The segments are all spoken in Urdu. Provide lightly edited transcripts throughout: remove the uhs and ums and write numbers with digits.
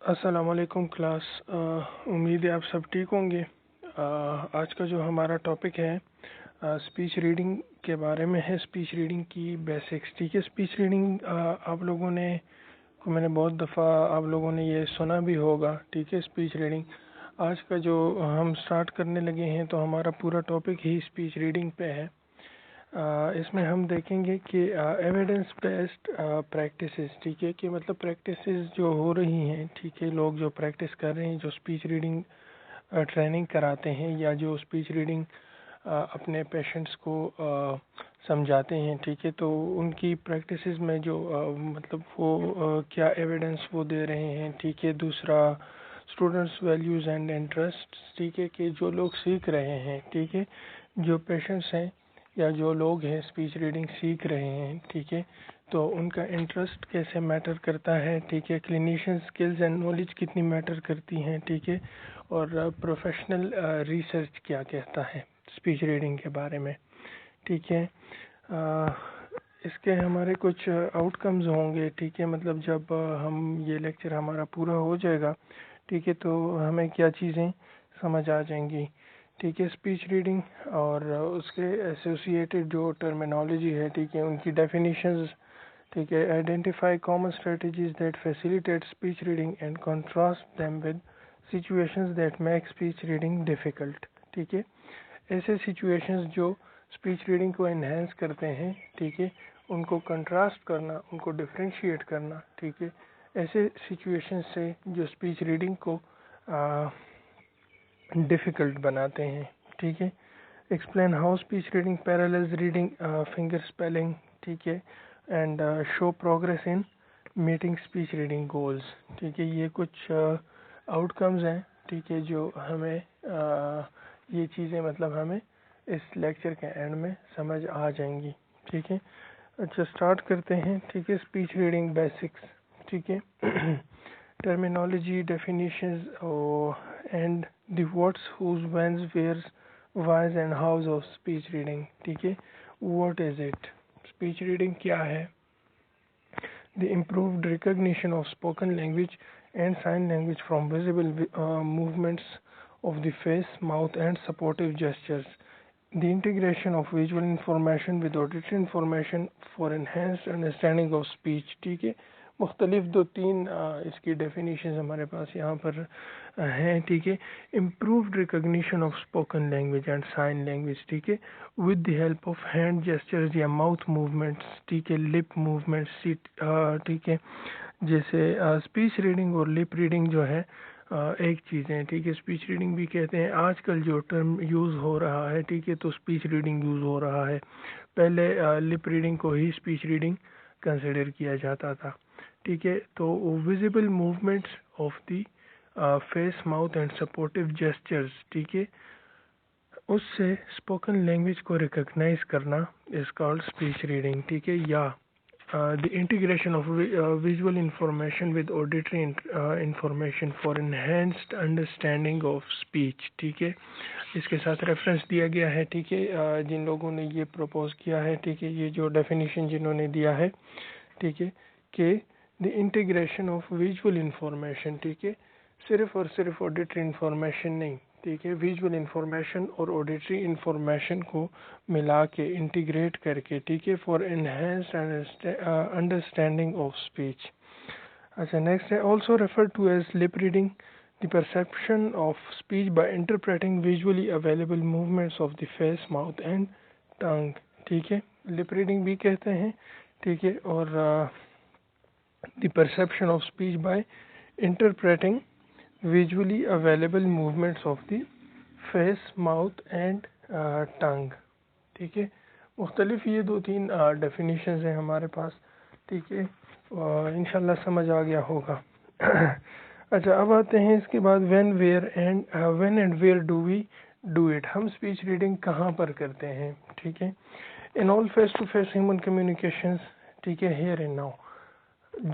السلام علیکم کلاس، امید ہے آپ سب ٹھیک ہوں گے۔ آج کا جو ہمارا ٹاپک ہے اسپیچ ریڈنگ کے بارے میں ہے، اسپیچ ریڈنگ کی بیسکس۔ ٹھیک ہے، اسپیچ ریڈنگ آپ لوگوں نے میں نے بہت دفعہ آپ لوگوں نے یہ سنا بھی ہوگا۔ ٹھیک ہے، اسپیچ ریڈنگ آج کا جو ہم سٹارٹ کرنے لگے ہیں تو ہمارا پورا ٹاپک ہی اسپیچ ریڈنگ پہ ہے۔ اس میں ہم دیکھیں گے کہ ایویڈنس بیسڈ پریکٹسز، ٹھیک ہے، کہ مطلب پریکٹسز جو ہو رہی ہیں، ٹھیک ہے، لوگ جو پریکٹس کر رہے ہیں، جو اسپیچ ریڈنگ ٹریننگ کراتے ہیں یا جو اسپیچ ریڈنگ اپنے پیشنٹس کو سمجھاتے ہیں، ٹھیک ہے، تو ان کی پریکٹسز میں جو مطلب وہ کیا ایویڈنس وہ دے رہے ہیں، ٹھیک ہے۔ دوسرا اسٹوڈنٹس ویلیوز اینڈ انٹرسٹ، ٹھیک ہے، کہ جو لوگ سیکھ رہے ہیں، ٹھیک ہے، جو پیشنٹس ہیں یا جو لوگ ہیں اسپیچ ریڈنگ سیکھ رہے ہیں، ٹھیک ہے، تو ان کا انٹرسٹ کیسے میٹر کرتا ہے، ٹھیک ہے، کلینیشین سکلز اینڈ نالج کتنی میٹر کرتی ہیں، ٹھیک ہے، اور پروفیشنل ریسرچ کیا کہتا ہے اسپیچ ریڈنگ کے بارے میں، ٹھیک ہے۔ اس کے ہمارے کچھ آؤٹ کمز ہوں گے، ٹھیک ہے، مطلب جب ہم یہ لیکچر ہمارا پورا ہو جائے گا، ٹھیک ہے، تو ہمیں کیا چیزیں سمجھ آ جائیں گی، ٹھیک ہے۔ اسپیچ ریڈنگ اور اس کے ایسوسیٹڈ جو ٹرمینالوجی ہے، ٹھیک ہے، ان کی ڈیفینیشنز، ٹھیک ہے۔ Identify common strategies that facilitate speech reading and contrast them with situations that make speech reading difficult, ٹھیک ہے۔ ایسے سچویشنز جو اسپیچ ریڈنگ کو انہینس کرتے ہیں، ٹھیک ہے، ان کو کنٹراسٹ کرنا، ان کو ڈفرینشیٹ کرنا، ٹھیک ہے، ایسے سچویشنز سے جو اسپیچ ریڈنگ کو ڈیفیکلٹ بناتے ہیں، ٹھیک ہے۔ Explain how speech reading parallels reading finger spelling, ٹھیک ہے، and show progress in meeting speech reading goals, ٹھیک ہے۔ یہ کچھ آؤٹ کمز ہیں، ٹھیک ہے، جو ہمیں یہ چیزیں مطلب ہمیں اس لیکچر کے اینڈ میں سمجھ آ جائیں گی، ٹھیک ہے۔ اچھا، اسٹارٹ کرتے ہیں، ٹھیک ہے۔ اسپیچ ریڈنگ بیسکس، ٹھیک ہے۔ Terminology, definitions and the whats, whos, whens, wheres, whys and hows of speech reading, ٹھیک ہے۔ What is it? Speech reading کیا ہے؟ The improved recognition of spoken language and sign language from visible movements of the face, mouth and supportive gestures. The integration of visual information with auditory information for enhanced understanding of speech، ٹھیک ہے۔ مختلف دو تین اس کی ڈیفینیشنز ہمارے پاس یہاں پر ہیں، ٹھیک ہے۔ Improved recognition of spoken language and sign language, ٹھیک ہے، with the help of hand gestures یا ماؤتھ موومنٹس، ٹھیک ہے، لپ موومنٹس، ٹھیک ہے۔ جیسے اسپیچ ریڈنگ اور لپ ریڈنگ جو ہے ایک چیز ہے، ٹھیک ہے۔ اسپیچ ریڈنگ بھی کہتے ہیں، آج کل جو ٹرم یوز ہو رہا ہے، ٹھیک ہے، تو اسپیچ ریڈنگ یوز ہو رہا ہے۔ پہلے لپ ریڈنگ کو ہی اسپیچ ریڈنگ کنسیڈر کیا جاتا تھا، ٹھیک ہے۔ تو visible movements of the face, mouth and supportive gestures, ٹھیک ہے، اس سے اسپوکن لینگویج کو ریکگنائز کرنا از کالڈ اسپیچ ریڈنگ، ٹھیک ہے۔ یا the integration of visual information with auditory information for enhanced understanding of speech، ٹھیک ہے۔ اس کے ساتھ ریفرنس دیا گیا ہے، ٹھیک ہے، جن لوگوں نے یہ پروپوز کیا ہے، ٹھیک ہے، یہ جو ڈیفینیشن جنہوں نے دیا ہے، ٹھیک ہے، کہ the integration of visual information, ٹھیک ہے، صرف اور صرف آڈیٹری انفارمیشن نہیں، ٹھیک ہے، ویژول انفارمیشن اور آڈیٹری انفارمیشن کو ملا کے انٹیگریٹ کر کے، ٹھیک ہے، for enhanced understanding of speech. اچھا، نیکسٹ ہے also refer to as lip reading, the perception of speech by interpreting visually available movements of the face, mouth and tongue, ٹھیک ہے، لپ ریڈنگ بھی کہتے ہیں، ٹھیک ہے، اور the perception of speech by interpreting visually available movements of the face, mouth and tongue, ٹھیک ہے۔ مختلف یہ دو تین ڈیفینیشنز ہیں ہمارے پاس، ٹھیک ہے، انشاءاللہ سمجھ آ گیا ہوگا۔ اچھا، اب آتے ہیں اس کے بعد when and where do we do it, ہم اسپیچ ریڈنگ کہاں پر کرتے ہیں، ٹھیک ہے۔ In all face to face human communications, ٹھیک ہے، ہیئر اینڈ ناؤ،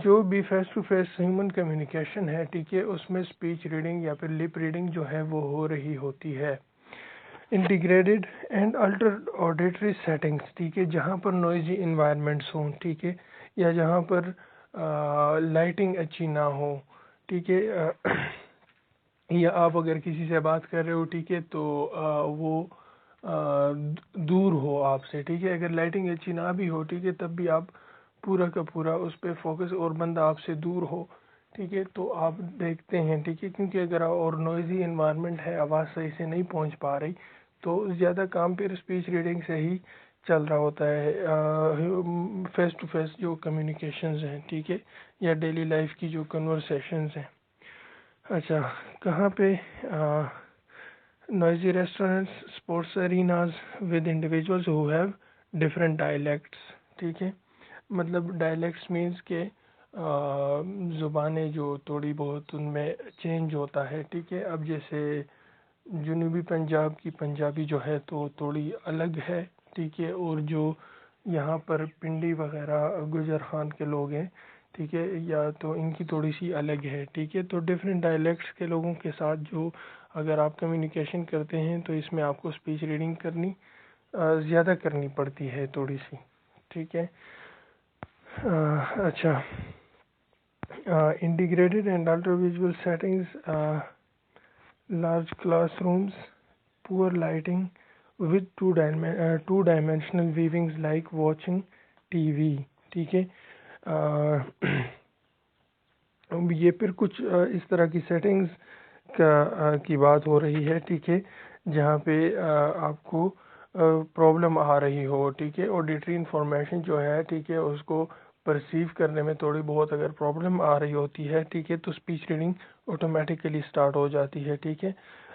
جو بھی face to face human communication ہے، ٹھیک ہے، اس میں اسپیچ ریڈنگ یا پھر لپ ریڈنگ جو ہے وہ ہو رہی ہوتی ہے۔ انٹیگریٹڈ اینڈ الٹرڈ آڈیٹری سیٹنگس، ٹھیک ہے، جہاں پر نوائزی انوائرمنٹس ہوں، ٹھیک ہے، یا جہاں پر لائٹنگ اچھی نہ ہو، ٹھیک ہے. یا آپ اگر کسی سے بات کر رہے ہو ٹھیک ہے تو وہ دور ہو آپ سے ٹھیک ہے. اگر لائٹنگ اچھی نہ بھی ہو ٹھیک ہے تب بھی آپ پورا کا پورا اس پہ فوکس، اور بندہ آپ سے دور ہو ٹھیک ہے تو آپ دیکھتے ہیں ٹھیک ہے. کیونکہ اگر اور نوائزی انوائرمنٹ ہے، آواز صحیح سے نہیں پہنچ پا رہی، تو زیادہ کام پھر اسپیچ ریڈنگ سے ہی چل رہا ہوتا ہے. فیس ٹو فیس جو کمیونیکیشنز ہیں ٹھیک ہے، یا ڈیلی لائف کی جو کنورسیشنز ہیں. اچھا، کہاں پہ؟ noisy restaurants, sports arenas with individuals who have different dialects. ٹھیک ہے، مطلب ڈائلیکٹس مینس کہ زبانیں جو تھوڑی بہت ان میں چینج ہوتا ہے ٹھیک ہے. اب جیسے جنوبی پنجاب کی پنجابی جو ہے تو تھوڑی الگ ہے ٹھیک ہے، اور جو یہاں پر پنڈی وغیرہ گجر خان کے لوگ ہیں ٹھیک ہے، یا تو ان کی تھوڑی سی الگ ہے ٹھیک ہے. تو ڈفرینٹ ڈائلیکٹس کے لوگوں کے ساتھ جو اگر آپ کمیونیکیشن کرتے ہیں تو اس میں آپ کو اسپیچ ریڈنگ کرنی زیادہ کرنی پڑتی ہے تھوڑی سی ٹھیک ہے. اچھا، integrated and ultra visual settings, large class rooms, پور lighting with two dimensional viewings like watching TV. ٹھیک ہے. یہ پھر کچھ اس طرح کی سیٹنگز کی بات ہو رہی ہے ٹھیک ہے، جہاں پہ آپ کو پرابلم آ رہی ہو ٹھیک ہے. آڈیٹری انفارمیشن جو ہے ٹھیک ہے اس کو پرسیو کرنے میں تھوڑی بہت اگر پرابلم آ رہی ہوتی ہے ٹھیک ہے تو اسپیچ ریڈنگ آٹومیٹیکلی اسٹارٹ ہو جاتی ہے ٹھیک ہے.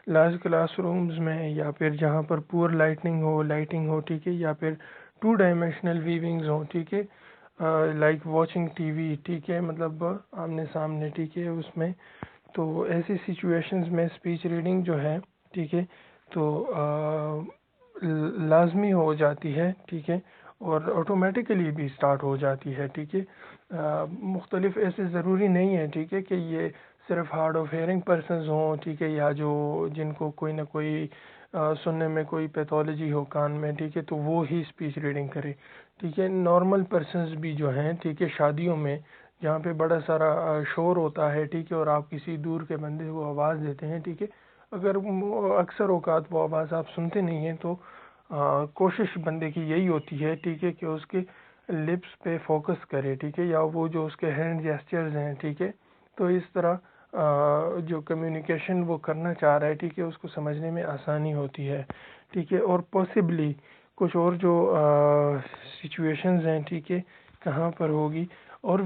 لارج کلاس رومز میں یا پھر جہاں پر پور لائٹنگ ہو ٹھیک ہے، یا پھر ٹو ڈائمینشنل ویونگز ہوں ٹھیک ہے، لائک واچنگ ٹی وی ٹھیک ہے، مطلب آمنے سامنے ٹھیک ہے اس میں. تو ایسی سچویشنز میں اسپیچ ریڈنگ جو ہے ٹھیک ہے تو لازمی ہو جاتی ہے ٹھیک ہے، اور آٹومیٹیکلی بھی اسٹارٹ ہو جاتی ہے ٹھیک ہے. مختلف ایسے ضروری نہیں ہے ٹھیک ہے کہ یہ صرف ہارڈ آف ہیئرنگ پرسنز ہوں ٹھیک ہے، یا جو جن کو کوئی نہ کوئی سننے میں کوئی پیتھولوجی ہو کان میں ٹھیک ہے تو وہ ہی اسپیچ ریڈنگ کرے ٹھیک ہے. نارمل پرسنز بھی جو ہیں ٹھیک ہے، شادیوں میں جہاں پہ بڑا سارا شور ہوتا ہے ٹھیک ہے، اور آپ کسی دور کے بندے کو آواز دیتے ہیں ٹھیک ہے، اگر اکثر اوقات وہ آواز آپ سنتے نہیں ہیں تو کوشش بندے کی یہی ہوتی ہے ٹھیک ہے کہ اس کے لپس پہ فوکس کرے ٹھیک ہے، یا وہ جو اس کے ہینڈ جیسچرز ہیں ٹھیک ہے، تو اس طرح جو کمیونیکیشن وہ کرنا چاہ رہا ہے ٹھیک ہے اس کو سمجھنے میں آسانی ہوتی ہے ٹھیک ہے. اور پاسبلی کچھ اور جو سچویشنز ہیں ٹھیک ہے کہاں پر ہوگی، اور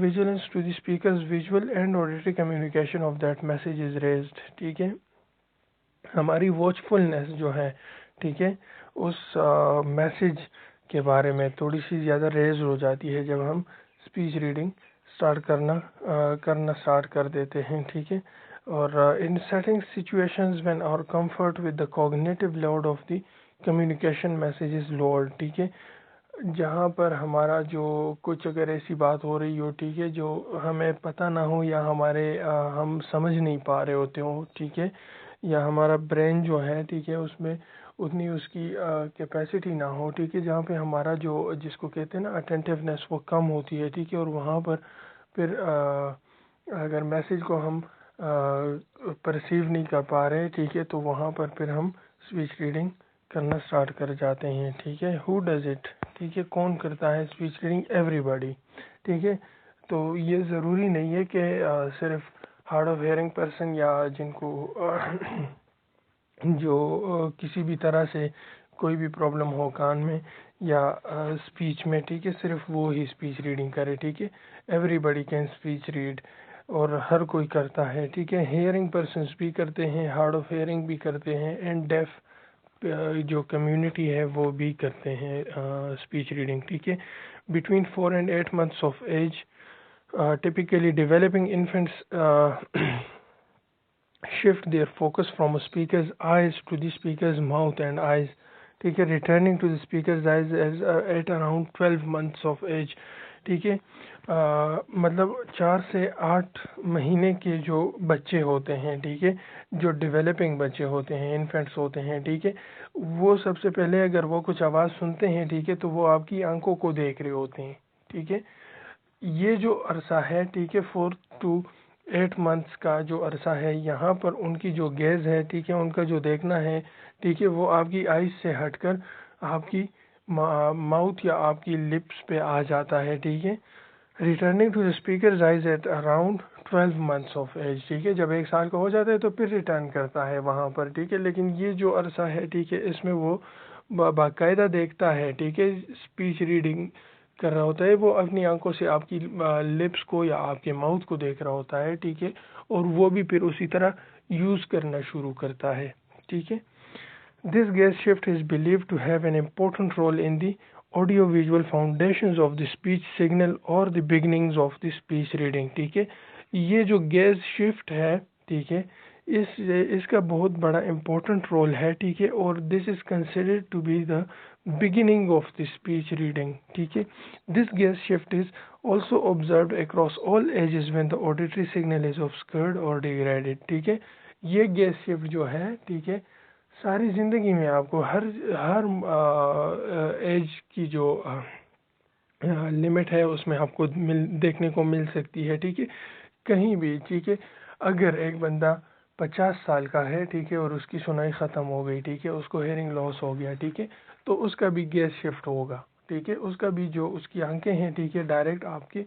vigilance to the speaker's visual and auditory communication of that message is raised. ٹھیک ہے، ہماری واچفلنس جو ہے ٹھیک ہے اس میسج کے بارے میں تھوڑی سی زیادہ ریز ہو جاتی ہے جب ہم اسپیچ ریڈنگ کرنا اسٹارٹ کر دیتے ہیں ٹھیک ہے. اور ان سیٹنگ سچویشنز وین اور comfort with the cognitive load of the communication message is load. ٹھیک ہے، جہاں پر ہمارا جو کچھ اگر ایسی بات ہو رہی ہو ٹھیک ہے جو ہمیں پتہ نہ ہو، یا ہم سمجھ نہیں پا رہے ہوتے ہوں ٹھیک ہے، یا ہمارا برین جو ہے ٹھیک ہے اس میں اتنی اس کی کیپیسٹی نہ ہو ٹھیک ہے، جہاں پہ ہمارا جو جس کو کہتے ہیں نا اٹینٹیونیس وہ کم ہوتی ہے ٹھیک ہے، اور وہاں پر پھر اگر میسج کو ہم پرسیو نہیں کر پا رہے ٹھیک ہے تو وہاں پر پھر ہم اسپیچ ریڈنگ کرنا اسٹارٹ کر جاتے ہیں ٹھیک ہے. ہو ڈز اٹ؟ ٹھیک ہے، کون کرتا ہے اسپیچ ریڈنگ؟ Every body. ٹھیک ہے، تو یہ ضروری نہیں ہے کہ صرف ہارڈ آف ہیئرنگ پرسن یا جن کو جو کسی بھی طرح سے کوئی بھی پرابلم ہو کان میں یا اسپیچ میں ٹھیک ہے صرف وہ ہی اسپیچ ریڈنگ کرے ٹھیک ہے. Everybody can speech read, اور ہر کوئی کرتا ہے ٹھیک ہے. ہیئرنگ پرسنس بھی کرتے ہیں، ہارڈ آف ہیئرنگ بھی کرتے ہیں، اینڈ ڈیف جو کمیونٹی ہے وہ بھی کرتے ہیں اسپیچ ریڈنگ ٹھیک ہے. Between 4 and 8 months of age, typically developing infants shift their focus from a speaker's eyes to the speaker's mouth and eyes. ٹھیک ہے، returning to the speaker's eyes at around 12 months of age. ٹھیک ہے، مطلب 4 سے 8 مہینے کے جو بچے ہوتے ہیں ٹھیک ہے، جو ڈیولپنگ بچے ہوتے ہیں، انفینٹس ہوتے ہیں ٹھیک ہے، وہ سب سے پہلے اگر وہ کچھ آواز سنتے ہیں ٹھیک ہے تو وہ آپ کی آنکھوں کو دیکھ رہے ہوتے ہیں ٹھیک ہے. یہ جو عرصہ ہے ٹھیک ہے 4 to 8 months کا جو عرصہ ہے یہاں پر ان کی جو گیز ہے ٹھیک ہے، ان کا جو دیکھنا ہے ٹھیک ہے، وہ آپ کی آئیز سے ہٹ کر آپ کی ماؤتھ یا آپ کی لپس پہ آ جاتا ہے ٹھیک ہے. Returning to the speaker eyes at around 12 months of age ٹھیک ہے، جب 1 سال کا ہو جاتا ہے تو پھر ریٹرن کرتا ہے وہاں پر ٹھیک ہے. لیکن یہ جو عرصہ ہے ٹھیک ہے، اس میں وہ باقاعدہ دیکھتا ہے ٹھیک ہے، اسپیچ ریڈنگ کر رہا ہوتا ہے، وہ اپنی آنکھوں سے آپ کی لپس کو یا آپ کے ماؤتھ کو دیکھ رہا ہوتا ہے ٹھیک ہے، اور وہ بھی پھر اسی طرح یوز کرنا شروع کرتا ہے ٹھیک ہے. This gas shift is believed to have an important role in the audio-visual foundations of the speech signal or the beginnings of the speech reading ٹھیک ہے. یہ جو گیز شفٹ ہے ٹھیک ہے، اس کا بہت بڑا امپورٹنٹ رول ہے ٹھیک ہے، اور this is considered to be the beginning of the speech reading ٹھیک ہے. This gas shift is also observed across all ages when the auditory signal is obscured or degraded ٹھیک ہے. یہ گیس شفٹ جو ہے ٹھیک ہے، ساری زندگی میں آپ کو ہر ایج کی جو لمٹ ہے اس میں آپ کو دیکھنے کو مل سکتی ہے ٹھیک ہے، کہیں بھی ٹھیک ہے. اگر ایک بندہ 50 سال کا ہے ٹھیک ہے اور اس کی سنائی ختم ہو گئی ٹھیک ہے، اس کو ہیئرنگ لاس ہو گیا ٹھیک ہے، تو اس کا بھی گیس شفٹ ہوگا ٹھیک ہے. اس کا بھی جو اس کی آنکھیں ہیں ٹھیک ہے، ڈائریکٹ آپ کے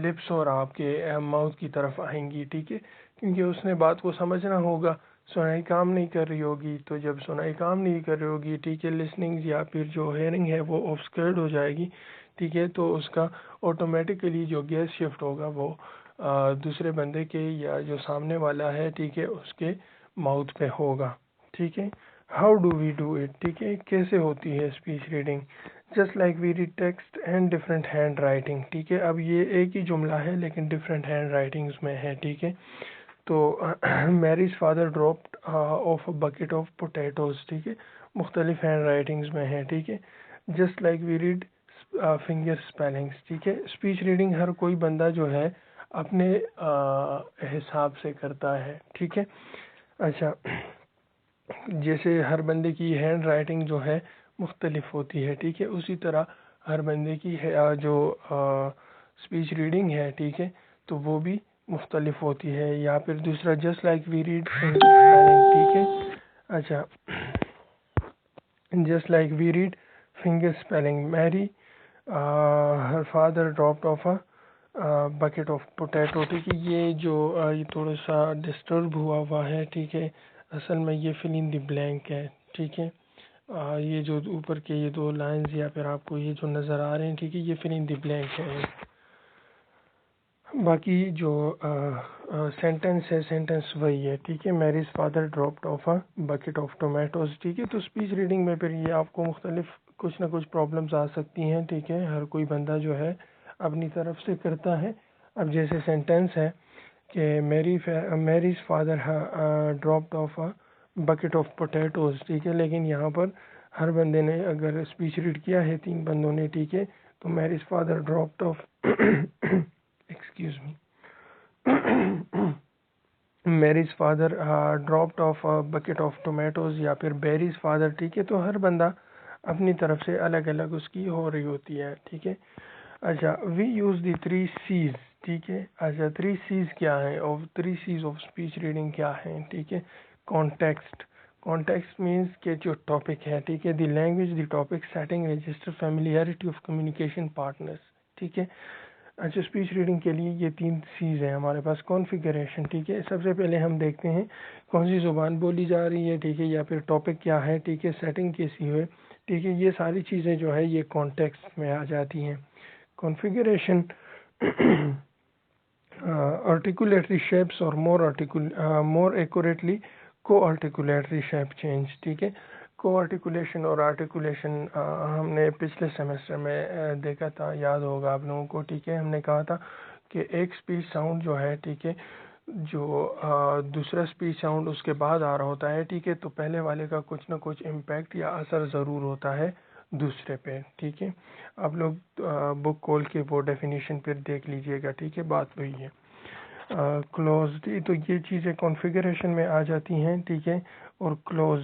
لپس اور آپ کے ماؤتھ کی طرف آئیں گی ٹھیک ہے، کیونکہ اس نے بات کو سمجھنا ہوگا. سنائی کام نہیں کر رہی ہوگی، تو جب سنائی کام نہیں کر رہی ہوگی ٹھیک ہے، لسننگ یا پھر جو ہیئرنگ ہے وہ آبسکرڈ ہو جائے گی ٹھیک ہے، تو اس کا آٹومیٹیکلی جو گیس شفٹ ہوگا وہ دوسرے بندے کے یا جو سامنے والا ہے ٹھیک ہے اس کے ماؤتھ پہ ہوگا ٹھیک ہے. How do we do it ٹھیک ہے، کیسے ہوتی ہے speech reading? Just like we read text and different handwriting ٹھیک ہے. اب یہ ایک ہی جملہ ہے لیکن ڈفرینٹ ہینڈ رائٹنگز میں ہے ٹھیک ہے. تو Mary's father dropped off a bucket of potatoes ٹھیک ہے، مختلف ہینڈ رائٹنگز میں ہے ٹھیک ہے. Just like we read finger spellings ٹھیک ہے. اسپیچ ریڈنگ ہر کوئی بندہ جو ہے اپنے حساب سے کرتا ہے ٹھیک ہے. اچھا، جیسے ہر بندے کی ہینڈ رائٹنگ جو ہے مختلف ہوتی ہے ٹھیک ہے، اسی طرح ہر بندے کی جو اسپیچ ریڈنگ ہے ٹھیک ہے تو وہ بھی مختلف ہوتی ہے. یا پھر دوسرا just like we read finger spelling ٹھیک ہے. اچھا، just like we read finger spelling Mary her father dropped off a bucket of potato ٹھیک ہے. یہ جو یہ تھوڑا سا ڈسٹرب ہوا ہے ٹھیک ہے، اصل میں یہ فل ان دی بلینک ہے ٹھیک ہے. یہ جو اوپر کے یہ 2 لائنز یا پھر آپ کو یہ جو نظر آ رہے ہیں ٹھیک ہے، یہ فل ان دی بلینک ہے. باقی جو سینٹنس ہے سینٹنس وہی ہے ٹھیک ہے. Mary's father dropped off a bucket of tomatoes ٹھیک ہے. تو اسپیچ ریڈنگ میں پھر یہ آپ کو مختلف کچھ نہ کچھ پرابلمز آ سکتی ہیں ٹھیک ہے، ہر کوئی بندہ جو ہے اپنی طرف سے کرتا ہے. اب جیسے سینٹنس ہے کہ Mary's father dropped off a bucket of potatoes ٹھیک ہے، لیکن یہاں پر ہر بندے نے اگر اسپیچ ریڈ کیا ہے 3 بندوں نے ٹھیک ہے، تو Mary's father dropped off excuse me Mary's father dropped off bucket of tomatoes یا پھر بیریز فادر ٹھیک ہے. تو ہر بندہ اپنی طرف سے الگ الگ اس کی ہو رہی ہوتی ہے ٹھیک ہے. اچھا، وی یوز دی 3 C's ٹھیک ہے. اچھا، 3 C's کیا ہیں اور 3 C's آف اسپیچ ریڈنگ کیا ہیں ٹھیک ہے. کانٹیکسٹ، کانٹیکسٹ مینس کہ جو ٹاپک ہے ٹھیک ہے، the language, the topic, setting, register, familiarity of communication partners ٹھیک ہے. اچھا، اسپیچ ریڈنگ کے لیے یہ 3 C's ہیں ہمارے پاس. کانفیگریشن ٹھیک ہے، سب سے پہلے ہم دیکھتے ہیں کون سی زبان بولی جا رہی ہے ٹھیک ہے، یا پھر ٹاپک کیا ہے ٹھیک ہے، سیٹنگ کیسی ہے ٹھیک ہے. یہ ساری چیزیں جو ہے یہ کانٹیکسٹ میں آ جاتی ہیں. Configuration articulatory shapes or more accurately co-articulatory shape change ٹھیک ہے. کو آرٹیکولیشن اور آرٹیکولیشن ہم نے پچھلے سیمسٹر میں دیکھا تھا، یاد ہوگا آپ لوگوں کو ٹھیک ہے. ہم نے کہا تھا کہ ایک اسپیچ ساؤنڈ جو ہے ٹھیک ہے، جو دوسرا اسپیچ ساؤنڈ اس کے بعد آ رہا ہوتا ہے ٹھیک ہے، تو پہلے والے کا کچھ نہ کچھ امپیکٹ یا اثر ضرور ہوتا ہے دوسرے پہ ٹھیک ہے. آپ لوگ بک کھول کے وہ ڈیفینیشن پھر دیکھ لیجئے گا ٹھیک ہے، بات وہی ہے. کلوزڈ، تو یہ چیزیں کانفیگریشن میں آ جاتی ہیں ٹھیک ہے. اور cloze,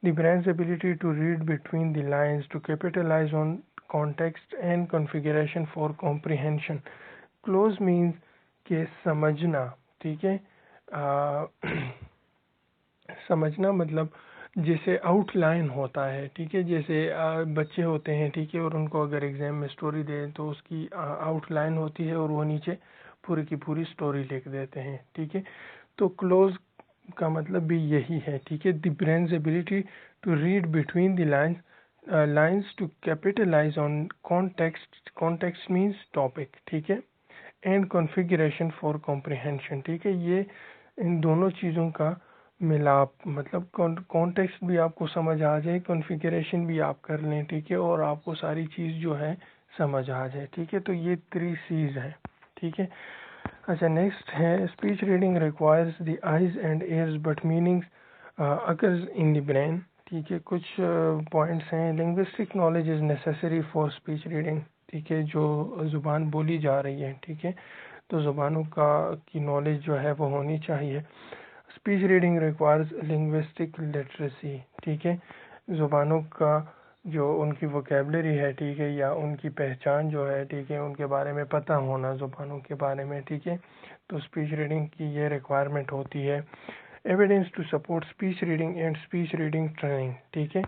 the brain's ability to read between the lines to capitalize on context and configuration for comprehension. Cloze means کہ سمجھنا ٹھیک ہے. سمجھنا مطلب جیسے آؤٹ لائن ہوتا ہے, ٹھیک ہے, جیسے بچے ہوتے ہیں, ٹھیک ہے, اور ان کو اگر ایگزام میں اسٹوری دیں تو اس کی آؤٹ لائن ہوتی ہے اور وہ نیچے پوری کی پوری اسٹوری لکھ دیتے ہیں, ٹھیک ہے. تو کلوز کا مطلب بھی یہی ہے, ٹھیک ہے. The brain's ability to read between the lines to capitalize on context means topic, ٹھیک ہے, اینڈ کنفیگریشن فار کمپریہنشن, ٹھیک ہے. یہ ان دونوں چیزوں کا ملاپ, مطلب کانٹیکسٹ بھی آپ کو سمجھ آ جائے, کنفیگریشن بھی آپ کر لیں, ٹھیک ہے, اور آپ کو ساری چیز جو ہے سمجھ آ جائے, ٹھیک ہے. تو یہ 3 C's ہیں, ٹھیک ہے. اچھا, نیکسٹ ہے speech reading requires the eyes and ears but meanings occurs in the brain, ٹھیک ہے. کچھ پوائنٹس ہیں. Linguistic knowledge is necessary for speech reading, ٹھیک ہے, جو زبان بولی جا رہی ہے, ٹھیک ہے, تو زبانوں کی نالج جو ہے وہ ہونی چاہیے. Speech reading requires linguistic literacy, ٹھیک ہے, زبانوں کا جو ان کی ووکیبلری ہے, ٹھیک ہے, یا ان کی پہچان جو ہے, ٹھیک ہے, ان کے بارے میں پتہ ہونا زبانوں کے بارے میں, ٹھیک ہے. تو اسپیچ ریڈنگ کی یہ ریکوائرمنٹ ہوتی ہے. Evidence to support speech reading and speech reading training, ٹھیک ہے.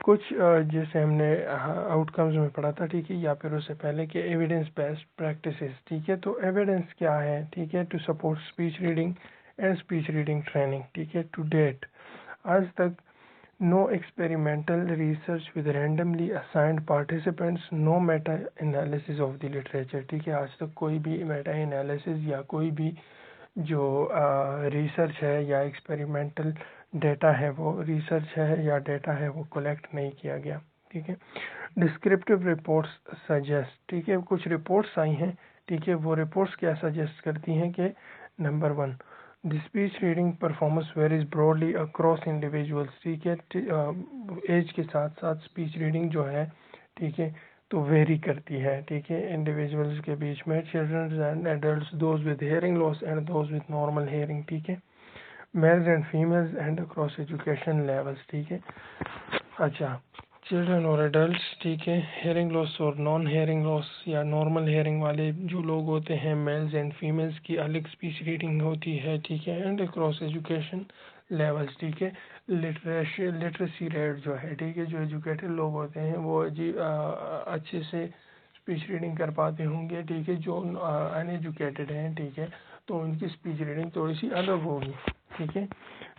کچھ جیسے ہم نے آؤٹ کمز میں پڑھا تھا, ٹھیک ہے, یا پھر اس سے پہلے کہ ایویڈینس بیسڈ پریکٹسز, ٹھیک ہے. تو ایویڈینس کیا ہے, ٹھیک ہے, to support speech reading and speech reading training, ٹھیک ہے. ٹو ڈیٹ آج تک no experimental research with randomly assigned participants, no meta analyses of the literature, ٹھیک ہے. آج تک کوئی بھی میٹا انالیسز یا کوئی بھی جو ریسرچ ہے یا ایکسپیریمنٹل ڈیٹا ہے, وہ ریسرچ ہے یا ڈیٹا ہے, وہ کلیکٹ نہیں کیا گیا, ٹھیک ہے. ڈسکرپٹیو رپورٹس سجیسٹ, ٹھیک ہے, کچھ رپورٹس آئی ہیں, ٹھیک ہے. وہ رپورٹس کیا سجیسٹ کرتی ہیں کہ number 1, the speech reading performance varies broadly across individuals, ٹھیک ہے. ایج کے ساتھ ساتھ اسپیچ ریڈنگ جو ہے, ٹھیک ہے, تو ویری کرتی ہے, ٹھیک ہے, انڈیویجولس کے بیچ میں. Childrens and adults, those with hearing loss and those with normal hearing, ٹھیک ہے. Males and females and across education levels, ٹھیک ہے. اچھا, چلڈرن اور ایڈلٹس, ٹھیک ہے, ہیئرنگ لاس اور نان ہیئرنگ لاس یا نارمل ہیئرنگ والے جو لوگ ہوتے ہیں, میلز اینڈ فیمیلز کی الگ اسپیچ ریڈنگ ہوتی ہے, ٹھیک ہے. اینڈ اکراس ایجوکیشن لیولس, ٹھیک ہے. لٹریسی ریٹ جو ہے, ٹھیک ہے, جو ایجوکیٹڈ لوگ ہوتے ہیں وہ اچھے سے اسپیچ ریڈنگ کر پاتے ہوں گے, ٹھیک ہے. جو ان ایجوکیٹڈ ہیں, ٹھیک ہے, تو ان کی اسپیچ ریڈنگ تھوڑی سی الگ ہوگی, ٹھیک ہے.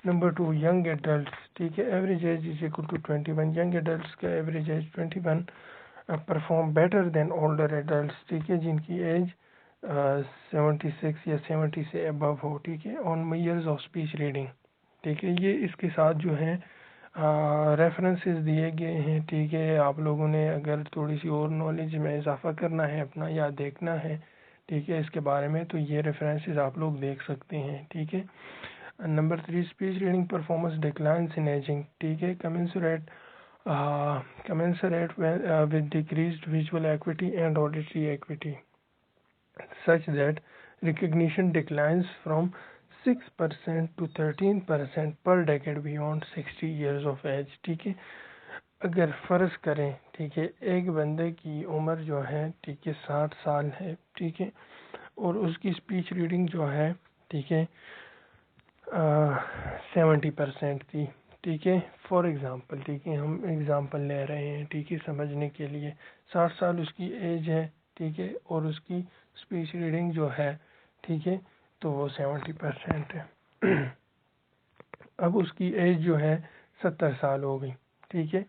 نمبر 2, ینگ ایڈلٹس, ٹھیک ہے. Average age is equal to 21. Young adults کا average age 21 perform better than older adults, ٹھیک ہے, جن کی ایج 76 یا 70 سے ابو ہو, ٹھیک ہے, آن ایئرز آف اسپیچ ریڈنگ, ٹھیک ہے. یہ اس کے ساتھ جو ہے ریفرنسز دیے گئے ہیں, ٹھیک ہے. آپ لوگوں نے اگر تھوڑی سی اور نالج میں اضافہ کرنا ہے اپنا یا دیکھنا ہے, ٹھیک ہے, اس کے بارے میں, تو یہ ریفرنسز آپ لوگ دیکھ سکتے ہیں, ٹھیک ہے. Number 3, speech reading performance declines in aging, ٹھیک ہے. commensurate with decreased visual acuity and auditory acuity, such that recognition declines from 6% to 13% per decade beyond 60 years of age, ٹھیک ہے. اگر فرض کریں, ٹھیک ہے, ایک بندے کی عمر جو ہے, ٹھیک ہے, 60 سال ہے, ٹھیک ہے, اور اس کی اسپیچ ریڈنگ جو ہے, ٹھیک ہے, 70% تھی, ٹھیک ہے. فار ایگزامپل, ٹھیک ہے, ہم ایگزامپل لے رہے ہیں, ٹھیک ہے, سمجھنے کے لیے. 60 سال اس کی ایج ہے, ٹھیک ہے, اور اس کی اسپیچ ریڈنگ جو ہے, ٹھیک ہے, تو وہ 70% ہے. اب اس کی ایج جو ہے 70 سال ہو گئی, ٹھیک ہے,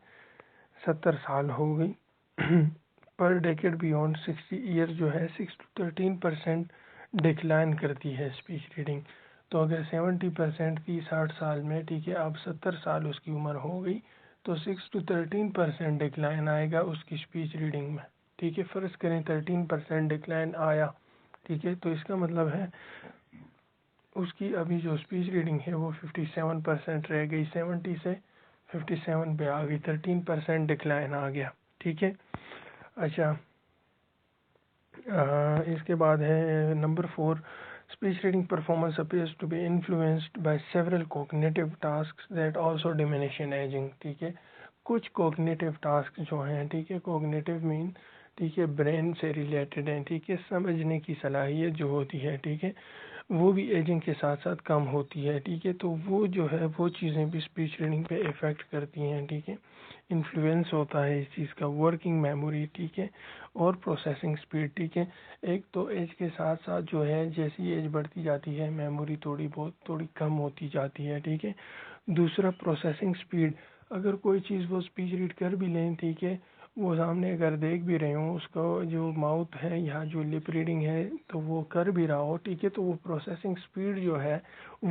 70 سال ہو گئی. پر ڈیکیڈ بیونڈ 60 ایئر جو ہے 6 to 13% ڈکلائن کرتی ہے اسپیچ ریڈنگ. تو اگر 70% تھی 60 سال میں, ٹھیک ہے, اب 70 سال اس کی عمر ہو گئی, تو 6 to 13% ڈکلائن آئے گا اس کی اسپیچ ریڈنگ میں, ٹھیک ہے. فرض کریں 13% ڈکلائن آیا, ٹھیک ہے, تو اس کا مطلب ہے اس کی ابھی جو اسپیچ ریڈنگ ہے وہ 57% رہ گئی, 70 سے 57 پہ آ گئی, 13% ڈکلائن آ گیا, ٹھیک ہے. اچھا, اس کے بعد ہے number 4, speech reading performance appears to be influenced by several cognitive tasks that also diminish in aging, ٹھیک ہے. کچھ کوگنیٹیو ٹاسک جو ہیں, ٹھیک ہے, کوگنیٹیو مین, ٹھیک ہے, برین سے ریلیٹڈ ہیں, ٹھیک ہے, سمجھنے کی صلاحیت جو ہوتی ہے, ٹھیک ہے, وہ بھی ایجنگ کے ساتھ ساتھ کم ہوتی ہے، ٹھیک ہے. تو وہ جو ہے وہ چیزیں بھی اسپیچ ریڈنگ پہ افیکٹ کرتی ہیں، ٹھیک ہے. انفلوئنس ہوتا ہے اس چیز کا، ورکنگ میموری، ٹھیک ہے، اور پروسیسنگ سپیڈ، ٹھیک ہے. ایک تو ایج کے ساتھ ساتھ جو ہے جیسی ایج بڑھتی جاتی ہے میموری تھوڑی کم ہوتی جاتی ہے، ٹھیک ہے. دوسرا پروسیسنگ سپیڈ، اگر کوئی چیز وہ اسپیچ ریڈ کر بھی لیں، ٹھیک ہے، وہ سامنے اگر دیکھ بھی رہے ہوں، اس کو جو ماؤتھ ہے یا جو لپ ریڈنگ ہے تو وہ کر بھی رہا ہو، ٹھیک ہے، تو وہ پروسیسنگ سپیڈ جو ہے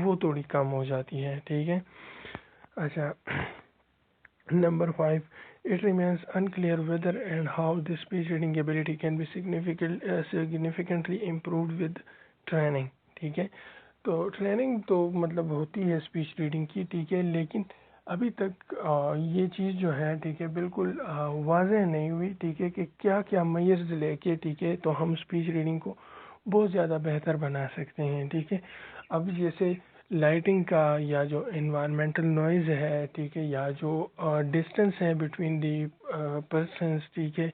وہ تھوڑی کم ہو جاتی ہے، ٹھیک ہے. اچھا، number 5، it remains unclear whether and how this speech reading ability can be significantly improved with training. ٹھیک ہے. تو ٹریننگ تو مطلب ہوتی ہے اسپیچ ریڈنگ کی، ٹھیک ہے، لیکن ابھی تک یہ چیز جو ہے، ٹھیک ہے، بالکل واضح نہیں ہوئی، ٹھیک ہے، کہ کیا کیا میئرز لے کے، ٹھیک ہے، تو ہم اسپیچ ریڈنگ کو بہت زیادہ بہتر بنا سکتے ہیں، ٹھیک ہے. اب جیسے لائٹنگ کا یا جو انوائرمنٹل نوائز ہے، ٹھیک ہے، یا جو ڈسٹینس ہے بٹوین دی پرسنس، ٹھیک ہے،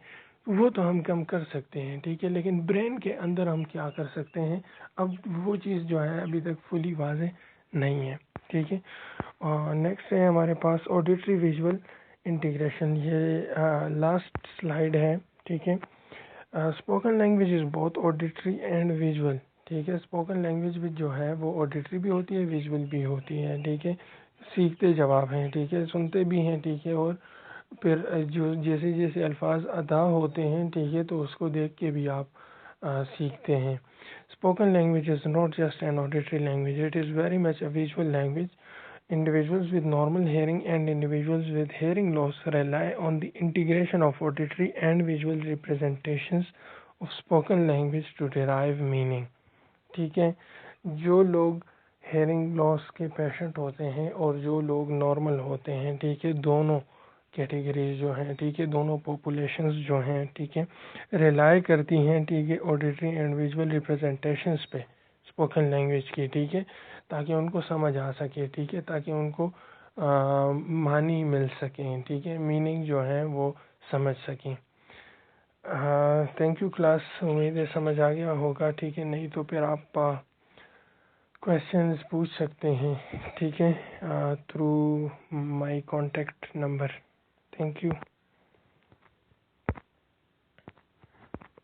وہ تو ہم کم کر سکتے ہیں، ٹھیک ہے، لیکن برین کے اندر ہم کیا کر سکتے ہیں، اب وہ چیز جو ہے ابھی تک فلی واضح نہیں ہے، ٹھیک ہے. نیکسٹ ہے ہمارے پاس آڈیٹری ویژول انٹیگریشن، یہ لاسٹ سلائیڈ ہے، ٹھیک ہے. اسپوکن لینگویج از بہت آڈیٹری اینڈ ویژول، ٹھیک ہے. اسپوکن لینگویج بھی جو ہے وہ آڈیٹری بھی ہوتی ہے، ویژول بھی ہوتی ہے، ٹھیک ہے. سیکھتے جواب ہیں، ٹھیک ہے، سنتے بھی ہیں، ٹھیک ہے، اور پھر جو جیسے جیسے الفاظ ادا ہوتے ہیں، ٹھیک ہے، تو اس کو دیکھ کے بھی آپ سیکھتے ہیں. Spoken language is not just an auditory language, it is very much a visual language. Individuals with normal hearing and individuals with hearing loss rely on the integration of auditory and visual representations of spoken language to derive meaning. ٹھیک ہے. جو لوگ ہیئرنگ لاس کے پیشنٹ ہوتے ہیں اور جو لوگ نارمل ہوتے ہیں، ٹھیک ہے، دونوں کیٹیگریز جو ہیں، ٹھیک ہے، دونوں پاپولیشنز جو ہیں، ٹھیک ہے، ریلائی کرتی ہیں، ٹھیک ہے، آڈیٹری اینڈ ویژول ریپرزنٹیشنز پہ اسپوکن لینگویج کی، ٹھیک ہے، تاکہ ان کو سمجھ آ سکے، ٹھیک ہے، تاکہ ان کو معنی مل سکیں، ٹھیک ہے، میننگ جو ہیں وہ سمجھ سکیں. تھینک یو کلاس، امید ہے سمجھ آ گیا ہوگا، ٹھیک ہے. نہیں تو پھر آپ کویشچنز پوچھ سکتے ہیں، ٹھیک ہے، through my contact number. Thank you.